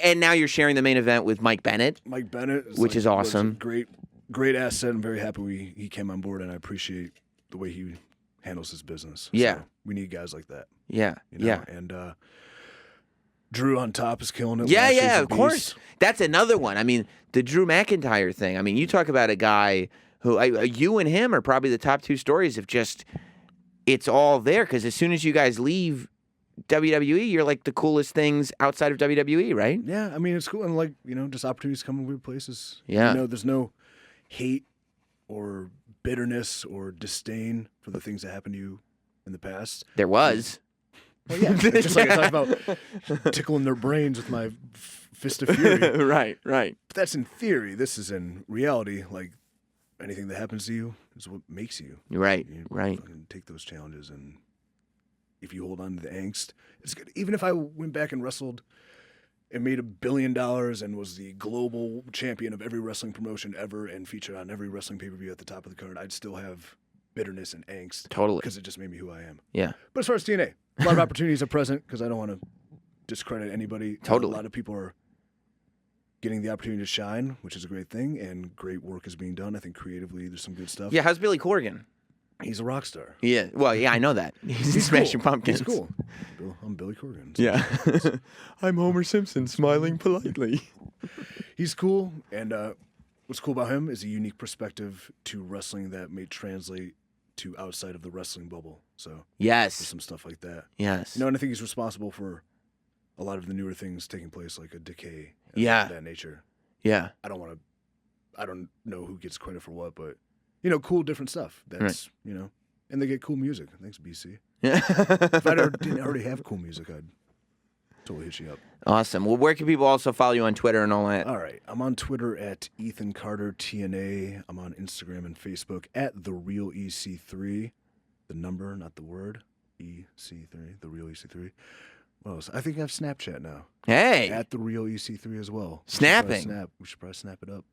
And now you're sharing the main event with Mike Bennett. Mike Bennett, Which is awesome. Was a great asset. I'm very happy he came on board, and I appreciate the way he handles his business. Yeah. So we need guys like that. Yeah. Yeah. And Drew on top is killing it. Yeah, Lashley's yeah, a of course. beast. That's another one. I mean, the Drew McIntyre thing. I mean, you talk about a guy who, you and him are probably the top two stories of just, it's all there. Because as soon as you guys leave WWE, you're like the coolest things outside of WWE, right? Yeah, I mean, it's cool. And just opportunities come in weird places. Yeah. There's no hate or bitterness or disdain for the things that happened to you in the past. There was. Well, yeah, it's just like I talked about tickling their brains with my fist of fury. Right. But that's in theory. This is in reality. Like anything that happens to you is what makes you. Right. You Right. fucking take those challenges, and if you hold on to the angst, it's good. Even if I went back and wrestled and made $1 billion and was the global champion of every wrestling promotion ever and featured on every wrestling pay-per-view at the top of the card, I'd still have bitterness and angst. Totally. Because it just made me who I am. Yeah. But as far as TNA, a lot of opportunities are present because I don't want to discredit anybody. Totally. A lot of people are getting the opportunity to shine, which is a great thing, and great work is being done. I think creatively there's some good stuff. Yeah, how's Billy Corgan? He's a rock star. Yeah. Well, yeah, I know that. He's in Smashing cool. Pumpkins. He's cool. I'm Billy Corgan. So Yeah. I'm Homer Simpson smiling politely. he's cool, and what's cool about him is a unique perspective to wrestling that may translate to outside of the wrestling bubble. So there's Yes. some stuff like that. Yes. And I think he's responsible for a lot of the newer things taking place, like a decay. Yeah. Of that nature. Yeah. I don't know who gets credit for what, but cool different stuff. That's and they get cool music. Thanks, BC. Yeah. If I didn't already have cool music, I'd totally hit you up. Awesome. Well, where can people also follow you on Twitter and all that? All right. I'm on Twitter at Ethan Carter TNA. I'm on Instagram and Facebook at The Real EC3. The number, not the word. EC3, the real EC3. What else? I think I have Snapchat now. Hey. At the real EC3 as well. Snapping. We should probably snap it up.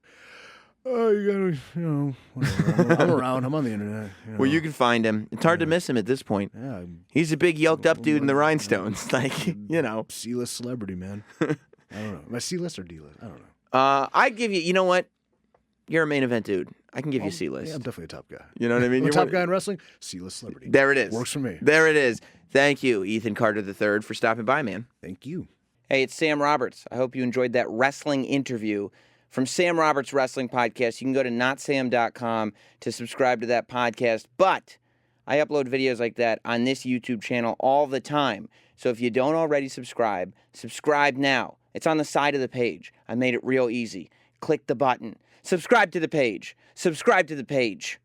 Oh, you gotta, whatever. I'm around. I'm on the internet. Well, you can find him. It's hard to miss him at this point. Yeah. He's a big yoked up dude in the rhinestones. Like, C-list celebrity, man. I don't know. Am I C-list or D-list? I don't know. I'd give you, you know what? You're a main event dude. I can give you C-list. Yeah, I'm definitely a top guy. You know what I mean? You're a top guy in wrestling? C-list celebrity. There it is. Works for me. There it is. Thank you, Ethan Carter III, for stopping by, man. Thank you. Hey, it's Sam Roberts. I hope you enjoyed that wrestling interview from Sam Roberts Wrestling Podcast. You can go to notsam.com to subscribe to that podcast. But I upload videos like that on this YouTube channel all the time. So if you don't already subscribe now. It's on the side of the page. I made it real easy. Click the button. Subscribe to the page. Subscribe to the page.